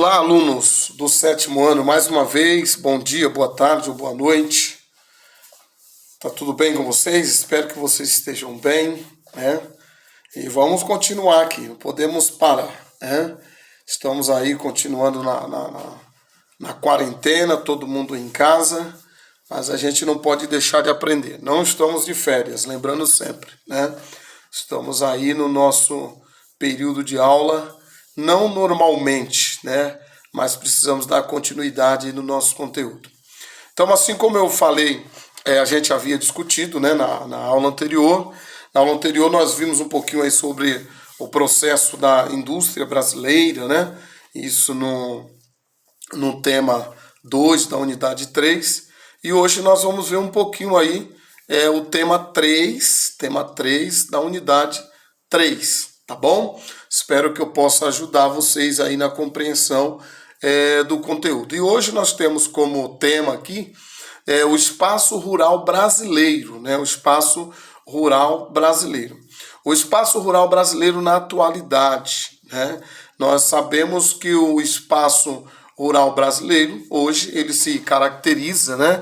Olá, alunos do sétimo ano, mais uma vez, bom dia, boa tarde ou boa noite. Tá tudo bem com vocês? Espero que vocês estejam bem, né? E vamos continuar aqui, não podemos parar, né? Estamos aí continuando na quarentena, todo mundo em casa, mas a gente não pode deixar de aprender. Não estamos de férias, lembrando sempre, né? Estamos aí no nosso período de aula, não normalmente, né? Mas precisamos dar continuidade no nosso conteúdo. Então, assim como eu falei, a gente havia discutido, né, na aula anterior. Na aula anterior nós vimos um pouquinho aí sobre o processo da indústria brasileira, né? Isso no tema 2 da unidade 3. E hoje nós vamos ver um pouquinho aí o tema 3 da unidade 3, tá bom? Espero que eu possa ajudar vocês aí na compreensão do conteúdo. E hoje nós temos como tema aqui o espaço rural brasileiro, né? O espaço rural brasileiro. O espaço rural brasileiro na atualidade, né? Nós sabemos que o espaço rural brasileiro, hoje, ele se caracteriza, né?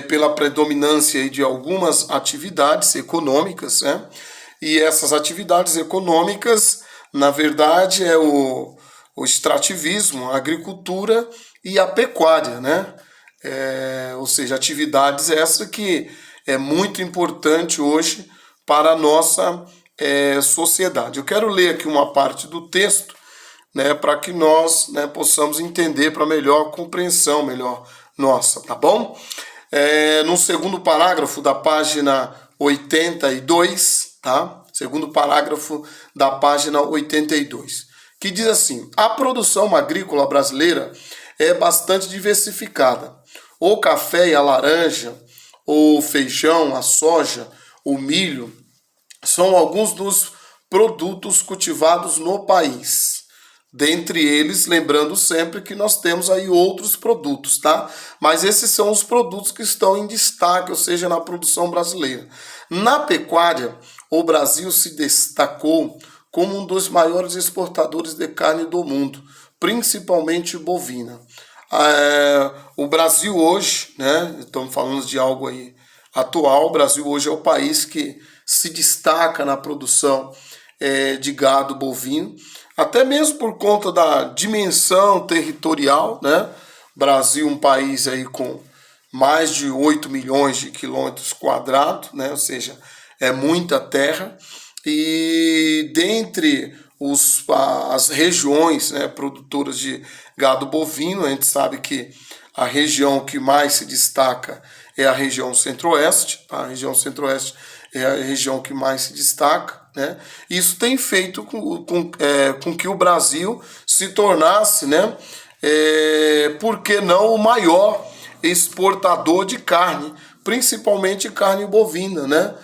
Pela predominância de algumas atividades econômicas, né? E essas atividades econômicas, na verdade, é o extrativismo, a agricultura e a pecuária, né? Ou seja, atividades essas que é muito importante hoje para a nossa sociedade. Eu quero ler aqui uma parte do texto, né, para que nós, né, possamos entender para melhor compreensão, melhor nossa, tá bom? No segundo parágrafo da página 82, tá? Segundo parágrafo da página 82, que diz assim: a produção agrícola brasileira é bastante diversificada. O café e a laranja, o feijão, a soja, o milho, são alguns dos produtos cultivados no país. Dentre eles, lembrando sempre que nós temos aí outros produtos, tá? Mas esses são os produtos que estão em destaque, ou seja, na produção brasileira. Na pecuária, o Brasil se destacou como um dos maiores exportadores de carne do mundo, principalmente bovina. O Brasil hoje, né? Estamos falando de algo aí atual. O Brasil hoje é o país que se destaca na produção de gado bovino, até mesmo por conta da dimensão territorial, né? Brasil, um país aí com mais de 8 milhões de quilômetros quadrados, né? Ou seja, é muita terra. E dentre as regiões, né, produtoras de gado bovino, a gente sabe que a região que mais se destaca é a região centro-oeste. A região centro-oeste é a região que mais se destaca, né? Isso tem feito com que o Brasil se tornasse, né, por que não o maior exportador de carne, principalmente carne bovina, né?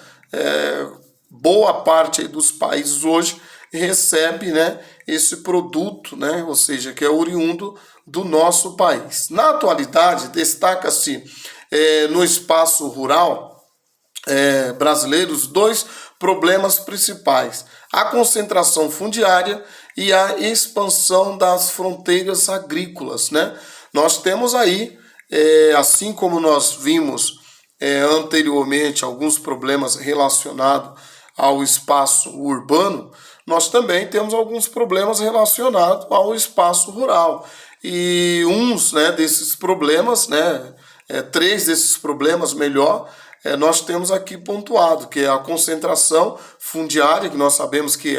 Boa parte aí dos países hoje recebe, né, esse produto, né, ou seja, que é oriundo do nosso país. Na atualidade, destaca-se no espaço rural brasileiro os dois problemas principais: a concentração fundiária e a expansão das fronteiras agrícolas, né? Nós temos aí, assim como nós vimos anteriormente, alguns problemas relacionados ao espaço urbano, nós também temos alguns problemas relacionados ao espaço rural. E uns, né, desses problemas, né, 3 desses problemas, melhor, nós temos aqui pontuado, que é a concentração fundiária, que nós sabemos que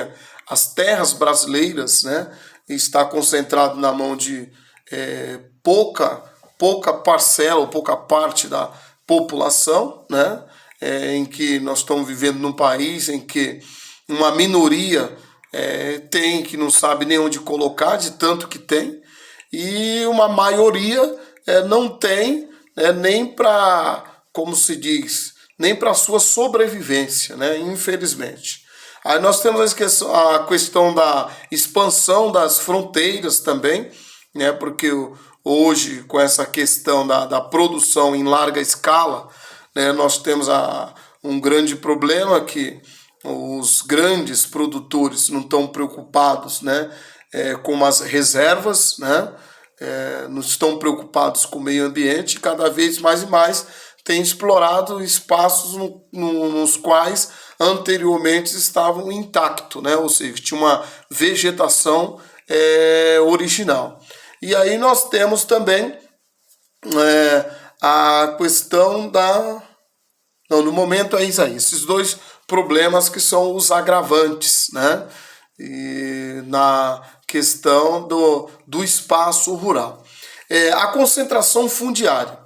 as terras brasileiras, né, está concentrado na mão de pouca parcela, ou pouca parte da população, né, em que nós estamos vivendo num país em que uma minoria tem, que não sabe nem onde colocar, de tanto que tem, e uma maioria não tem nem para, como se diz, nem para a sua sobrevivência, né, infelizmente. Aí nós temos a questão da expansão das fronteiras também, né, porque hoje, com essa questão da produção em larga escala, né, nós temos um grande problema que os grandes produtores não estão preocupados, né, com as reservas, né, não estão preocupados com o meio ambiente, e cada vez mais e mais têm explorado espaços nos quais anteriormente estavam intactos, né, ou seja, tinha uma vegetação original. E aí nós temos também a questão da... Não, no momento é isso aí, esses dois problemas que são os agravantes, né? E na questão do espaço rural. A concentração fundiária.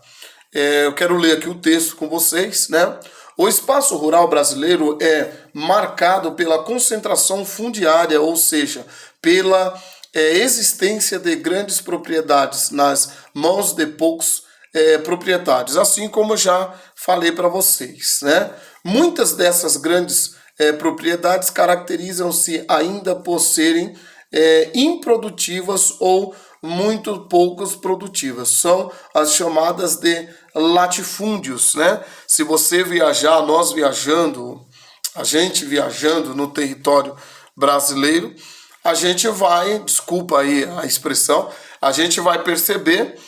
Eu quero ler aqui o texto com vocês, né? O espaço rural brasileiro é marcado pela concentração fundiária, ou seja, pela existência de grandes propriedades nas mãos de poucos proprietários, assim como eu já falei para vocês, né? Muitas dessas grandes propriedades caracterizam-se ainda por serem improdutivas ou muito poucos produtivas. São as chamadas de latifúndios, né? Se você viajar, nós viajando, a gente viajando no território brasileiro, a gente vai, desculpa aí a expressão, a gente vai perceber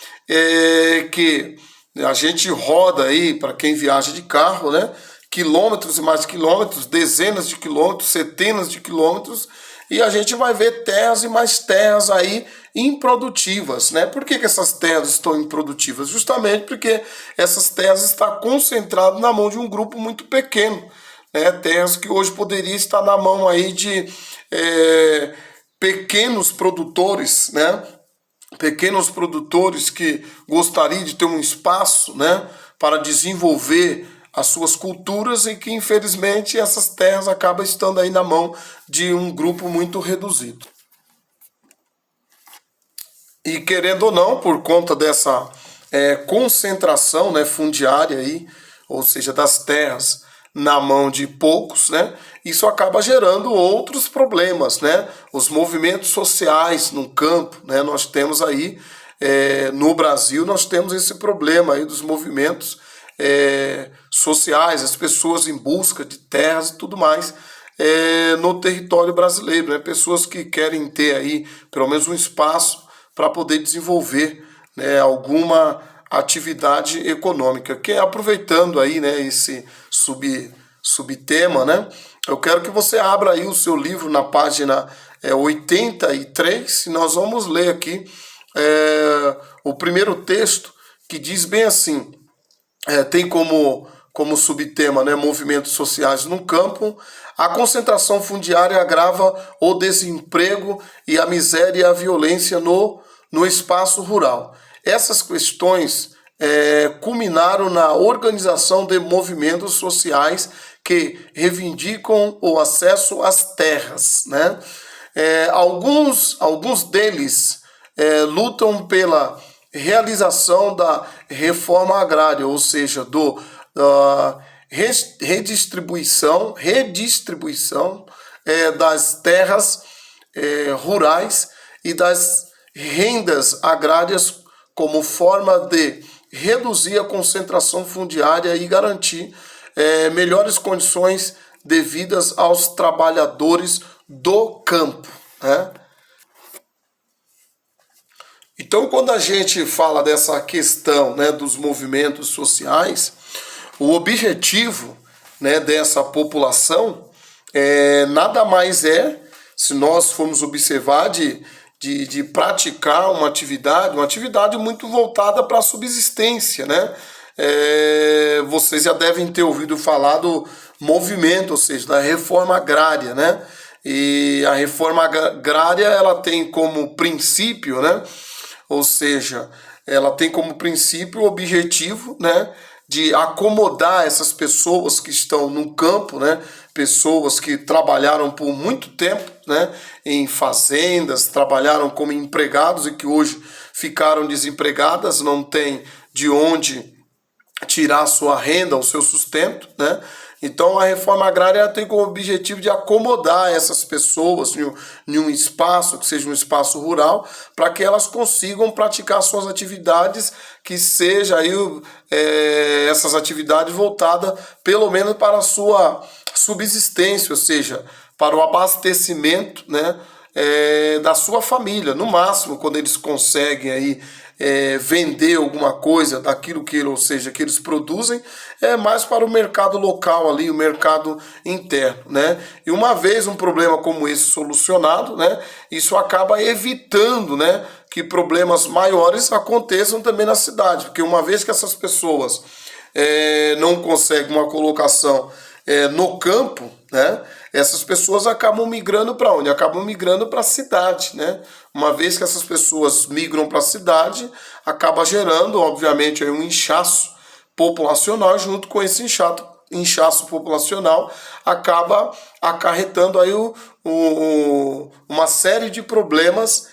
que a gente roda aí, para quem viaja de carro, né, quilômetros e mais quilômetros, dezenas de quilômetros, centenas de quilômetros, e a gente vai ver terras e mais terras aí improdutivas, né? Por que essas terras estão improdutivas? Justamente porque essas terras estão concentradas na mão de um grupo muito pequeno, né? Terras que hoje poderia estar na mão aí de pequenos produtores, né? Pequenos produtores que gostariam de ter um espaço, né, para desenvolver as suas culturas e que, infelizmente, essas terras acabam estando aí na mão de um grupo muito reduzido. E, querendo ou não, por conta dessa concentração, né, fundiária, aí, ou seja, das terras na mão de poucos, né, isso acaba gerando outros problemas, né? Os movimentos sociais no campo, né? Nós temos aí, no Brasil, nós temos esse problema aí dos movimentos sociais, as pessoas em busca de terras e tudo mais no território brasileiro, né? Pessoas que querem ter aí pelo menos um espaço para poder desenvolver, né, alguma atividade econômica. Que aproveitando aí, né, esse subtema, né? Eu quero que você abra aí o seu livro na página 83 e nós vamos ler aqui o primeiro texto que diz bem assim, tem como subtema, né, movimentos sociais no campo. A concentração fundiária agrava o desemprego e a miséria e a violência no espaço rural. Essas questões culminaram na organização de movimentos sociais que reivindicam o acesso às terras, né? Alguns deles lutam pela realização da reforma agrária, ou seja, da redistribuição das terras rurais e das rendas agrárias como forma de reduzir a concentração fundiária e garantir melhores condições devidas aos trabalhadores do campo, né? Então, quando a gente fala dessa questão, né, dos movimentos sociais, o objetivo, né, dessa população nada mais se nós formos observar, de praticar uma atividade muito voltada para a subsistência, né? Vocês já devem ter ouvido falar do movimento, ou seja, da reforma agrária, né? E a reforma agrária, ela tem como princípio, né? Ou seja, ela tem como princípio o objetivo, né, de acomodar essas pessoas que estão no campo, né, pessoas que trabalharam por muito tempo, né, em fazendas, trabalharam como empregados e que hoje ficaram desempregadas, não têm de onde tirar a sua renda, o seu sustento, né? Então a reforma agrária tem como objetivo de acomodar essas pessoas em um espaço, que seja um espaço rural, para que elas consigam praticar suas atividades, que seja aí essas atividades voltadas pelo menos para a sua subsistência, ou seja, para o abastecimento, né, da sua família. No máximo, quando eles conseguem aí vender alguma coisa daquilo que, ou seja, que eles produzem, é mais para o mercado local ali, o mercado interno, né? E uma vez um problema como esse solucionado, né, isso acaba evitando, né, que problemas maiores aconteçam também na cidade, porque uma vez que essas pessoas não conseguem uma colocação no campo, né, essas pessoas acabam migrando para onde? Acabam migrando para a cidade, né? Uma vez que essas pessoas migram para a cidade, acaba gerando, obviamente, aí um inchaço populacional, junto com esse inchaço populacional, acaba acarretando aí uma série de problemas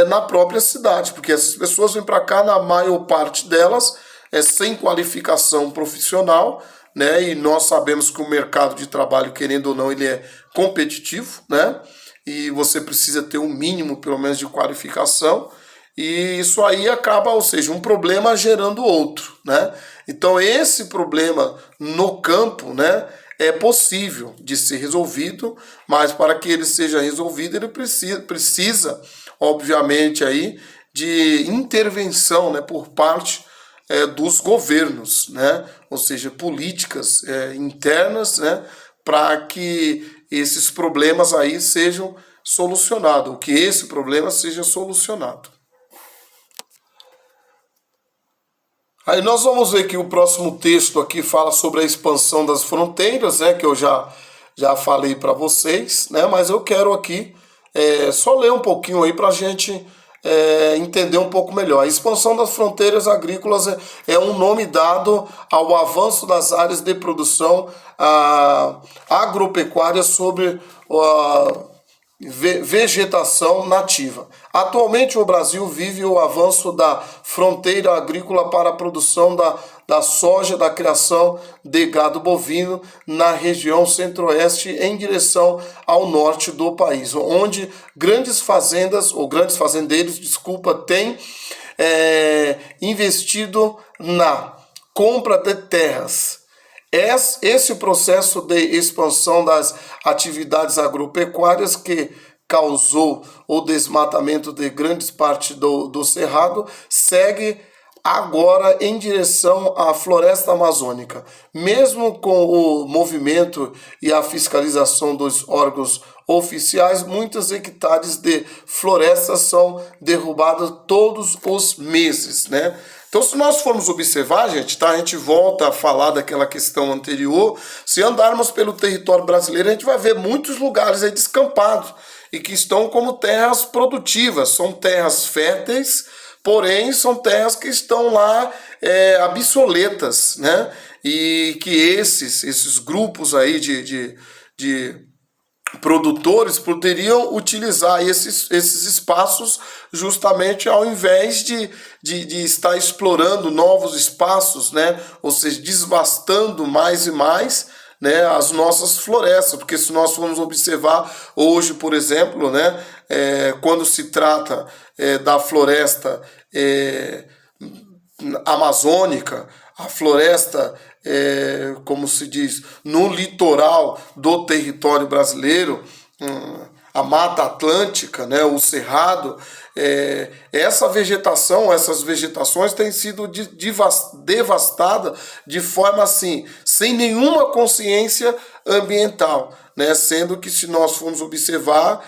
na própria cidade, porque essas pessoas vêm para cá, na maior parte delas, sem qualificação profissional, né? E nós sabemos que o mercado de trabalho, querendo ou não, ele é competitivo, né? E você precisa ter um mínimo, pelo menos, de qualificação. E isso aí acaba, ou seja, um problema gerando outro, né? Então esse problema no campo, né, é possível de ser resolvido, mas para que ele seja resolvido, ele precisa obviamente, aí, de intervenção, né, por parte dos governos, né? Ou seja, políticas internas, né, para que esses problemas aí sejam solucionados, ou que esse problema seja solucionado. Aí nós vamos ver que o próximo texto aqui fala sobre a expansão das fronteiras, né, que eu já falei para vocês, né, mas eu quero aqui só ler um pouquinho aí para a gente entender um pouco melhor. A expansão das fronteiras agrícolas é um nome dado ao avanço das áreas de produção agropecuária sobre vegetação nativa. Atualmente, o Brasil vive o avanço da fronteira agrícola para a produção da soja, da criação de gado bovino na região centro-oeste em direção ao norte do país, onde grandes fazendas, ou grandes fazendeiros, têm investido na compra de terras. Esse processo de expansão das atividades agropecuárias que causou o desmatamento de grandes partes do Cerrado segue agora em direção à floresta amazônica. Mesmo com o movimento e a fiscalização dos órgãos oficiais, muitos hectares de florestas são derrubados todos os meses, né? Então, se nós formos observar, gente, tá? A gente volta a falar daquela questão anterior. Se andarmos pelo território brasileiro, a gente vai ver muitos lugares aí descampados e que estão como terras produtivas. São terras férteis, porém são terras que estão lá obsoletas, né? E que esses grupos aí de produtores poderiam utilizar esses espaços justamente ao invés de estar explorando novos espaços, né? Ou seja, desvastando mais e mais, né, as nossas florestas, porque se nós formos observar hoje, por exemplo, né, quando se trata da floresta amazônica, a floresta, como se diz, no litoral do território brasileiro, a Mata Atlântica, né, o Cerrado, essas vegetações têm sido devastadas de forma assim, sem nenhuma consciência ambiental, né? Sendo que se nós formos observar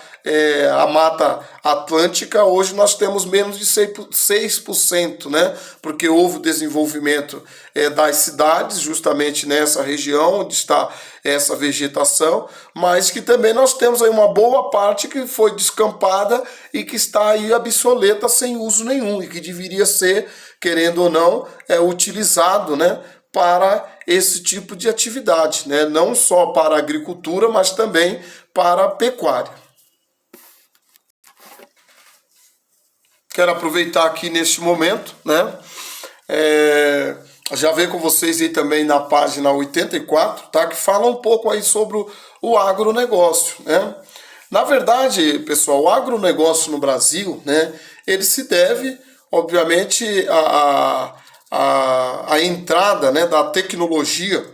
a Mata Atlântica, hoje nós temos menos de 6%, né? Porque houve o desenvolvimento das cidades, justamente nessa região onde está essa vegetação, mas que também nós temos aí uma boa parte que foi descampada e que está aí obsoleta sem uso nenhum e que deveria ser, querendo ou não, utilizado, né, para esse tipo de atividade, né? Não só para a agricultura, mas também para a pecuária. Quero aproveitar aqui neste momento, né, já veio com vocês aí também na página 84, tá? Que fala um pouco aí sobre o agronegócio, né? Na verdade, pessoal, o agronegócio no Brasil, né? Ele se deve, obviamente, à entrada, né, da tecnologia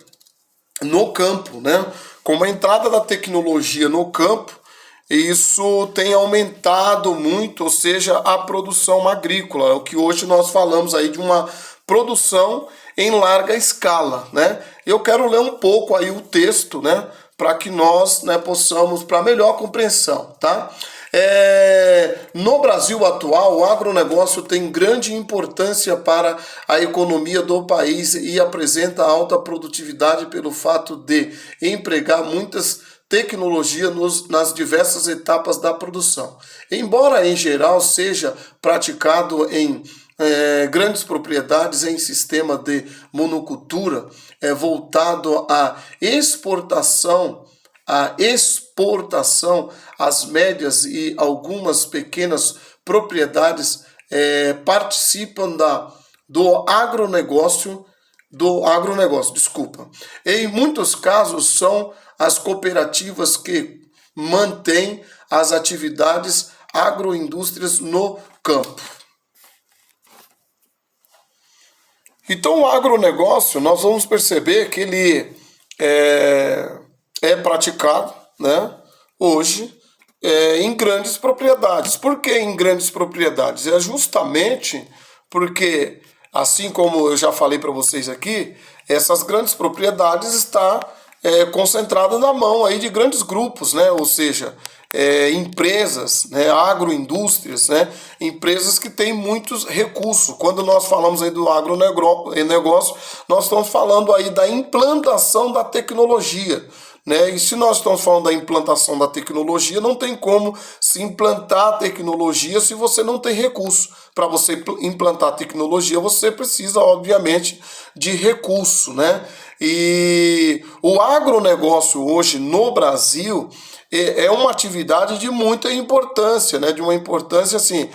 no campo, né? Com a entrada da tecnologia no campo, isso tem aumentado muito, ou seja, a produção agrícola, o que hoje nós falamos aí de uma produção em larga escala, né? Eu quero ler um pouco aí o texto, né, para que nós, né, possamos, para melhor compreensão, tá? No Brasil atual, o agronegócio tem grande importância para a economia do país e apresenta alta produtividade pelo fato de empregar muitas tecnologias nas diversas etapas da produção. Embora em geral seja praticado em grandes propriedades em sistema de monocultura, voltado à exportação, as médias e algumas pequenas propriedades participam do agronegócio, desculpa. Em muitos casos são as cooperativas que mantêm as atividades agroindústrias no campo. Então, o agronegócio, nós vamos perceber que ele é praticado, né, hoje em grandes propriedades. Por que em grandes propriedades? É justamente porque, assim como eu já falei para vocês aqui, essas grandes propriedades estão concentradas na mão aí de grandes grupos, né, ou seja, empresas, né, agroindústrias, né, empresas que têm muitos recursos. Quando nós falamos aí do agronegócio, nós estamos falando aí da implantação da tecnologia, né? E se nós estamos falando da implantação da tecnologia, não tem como se implantar a tecnologia se você não tem recurso. Para você implantar a tecnologia, você precisa, obviamente, de recurso, né? E o agronegócio hoje no Brasil é uma atividade de muita importância, né? De uma importância assim,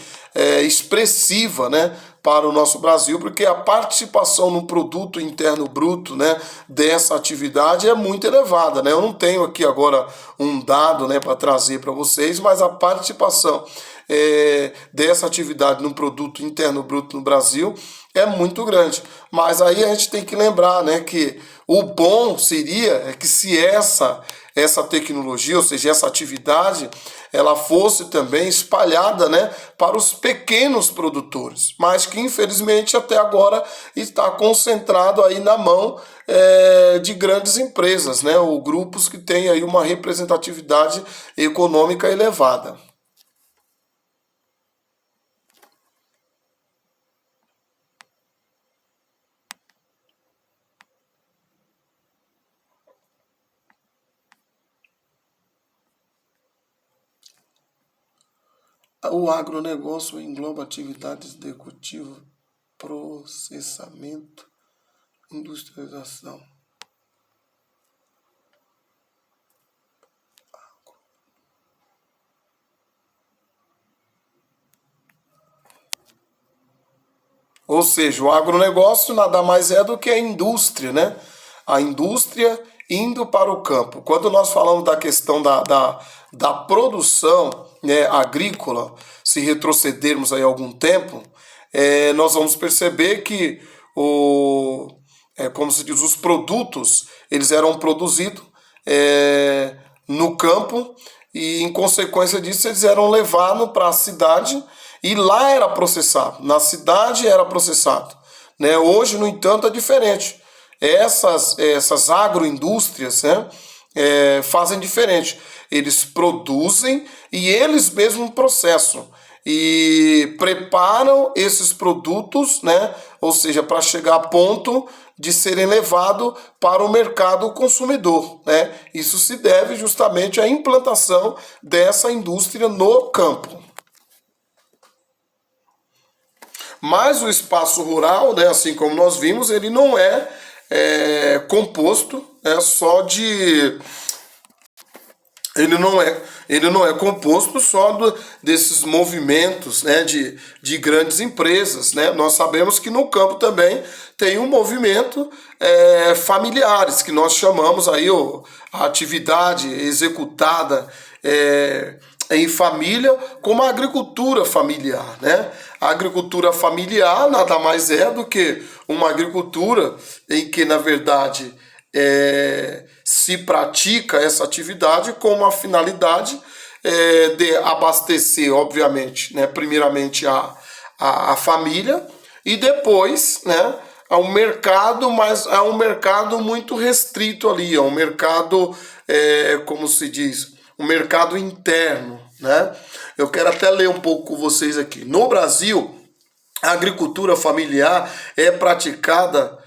expressiva, né? Para o nosso Brasil, porque a participação no produto interno bruto, né, dessa atividade é muito elevada, né? Eu não tenho aqui agora um dado, né, para trazer para vocês, mas a participação dessa atividade no produto interno bruto no Brasil é muito grande. Mas aí a gente tem que lembrar, né, que o bom seria que se essa tecnologia, ou seja, essa atividade, ela fosse também espalhada, né, para os pequenos produtores, mas que infelizmente até agora está concentrado aí na mão de grandes empresas, né, ou grupos que têm aí uma representatividade econômica elevada. O agronegócio engloba atividades de cultivo, processamento, industrialização. Ou seja, o agronegócio nada mais é do que a indústria, né? A indústria indo para o campo. Quando nós falamos da questão da produção, né, agrícola, se retrocedermos aí algum tempo, nós vamos perceber que como se diz, os produtos, eles eram produzidos no campo e, em consequência disso, eles eram levados para a cidade e lá era processado. Na cidade era processado, né? Hoje, no entanto, é diferente. Essas agroindústrias, né, fazem diferente. Eles produzem e eles mesmos processam e preparam esses produtos, né, ou seja, para chegar a ponto de serem levados para o mercado consumidor, né? Isso se deve justamente à implantação dessa indústria no campo. Mas o espaço rural, né, assim como nós vimos, ele não é composto só ele não é composto só desses movimentos, né, de grandes empresas, né? Nós sabemos que no campo também tem um movimento familiares, que nós chamamos aí a atividade executada em família como a agricultura familiar, né? A agricultura familiar nada mais é do que uma agricultura em que, na verdade, se pratica essa atividade com uma finalidade de abastecer, obviamente, né, primeiramente a família e depois, né, ao mercado, mas é um mercado muito restrito ali, é um mercado, como se diz, um mercado interno, né? Eu quero até ler um pouco com vocês aqui. No Brasil, a agricultura familiar é praticada,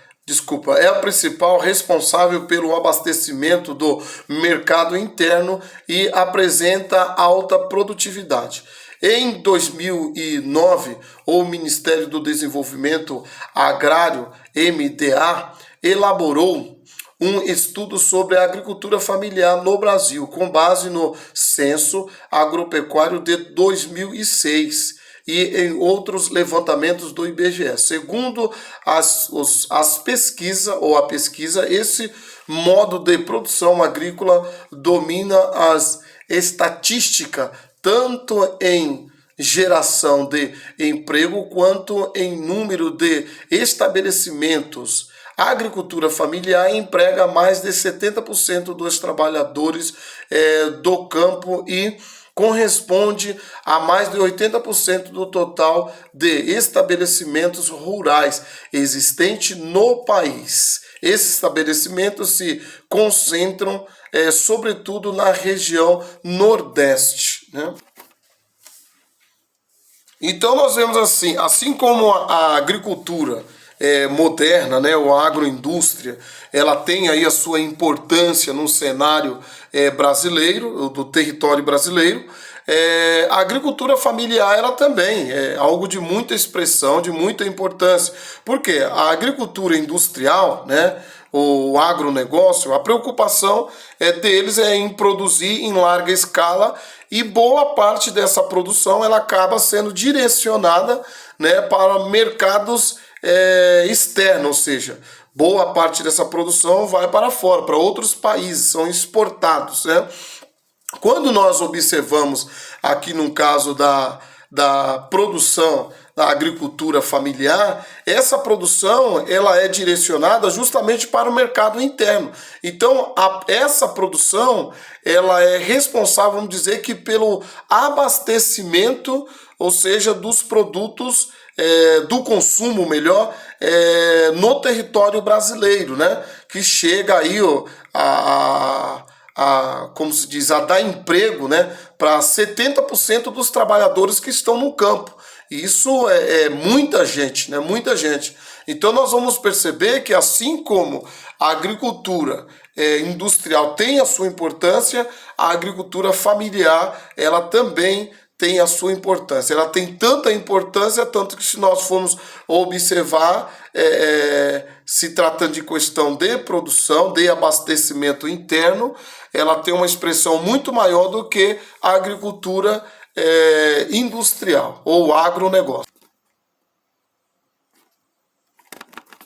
é a principal responsável pelo abastecimento do mercado interno e apresenta alta produtividade. Em 2009, o Ministério do Desenvolvimento Agrário, MDA, elaborou um estudo sobre a agricultura familiar no Brasil, com base no Censo Agropecuário de 2006 e em outros levantamentos do IBGE. Segundo as pesquisas, a pesquisa, esse modo de produção agrícola domina as estatísticas, tanto em geração de emprego quanto em número de estabelecimentos. A agricultura familiar emprega mais de 70% dos trabalhadores do campo e corresponde a mais de 80% do total de estabelecimentos rurais existentes no país. Esses estabelecimentos se concentram, sobretudo, na região Nordeste, né? Então nós vemos assim como a agricultura moderna, né, ou a agroindústria, ela tem aí a sua importância no cenário brasileiro, do território brasileiro, a agricultura familiar ela também é algo de muita expressão, de muita importância, porque a agricultura industrial, né, o agronegócio, a preocupação deles é em produzir em larga escala e boa parte dessa produção ela acaba sendo direcionada, né, para mercados externos, ou seja, boa parte dessa produção vai para fora, para outros países, são exportados, né? Quando nós observamos aqui no caso da produção da agricultura familiar, essa produção ela é direcionada justamente para o mercado interno. Então, essa produção ela é responsável, vamos dizer, que pelo abastecimento, ou seja, dos produtos do consumo melhor no território brasileiro, né? Que chega aí como se diz, a dar emprego, né, para 70% dos trabalhadores que estão no campo. E isso é muita gente, né? Muita gente. Então nós vamos perceber que assim como a agricultura industrial tem a sua importância, a agricultura familiar ela também tem a sua importância. Ela tem tanta importância, tanto que se nós formos observar, se tratando de questão de produção, de abastecimento interno, ela tem uma expressão muito maior do que a agricultura industrial ou agronegócio.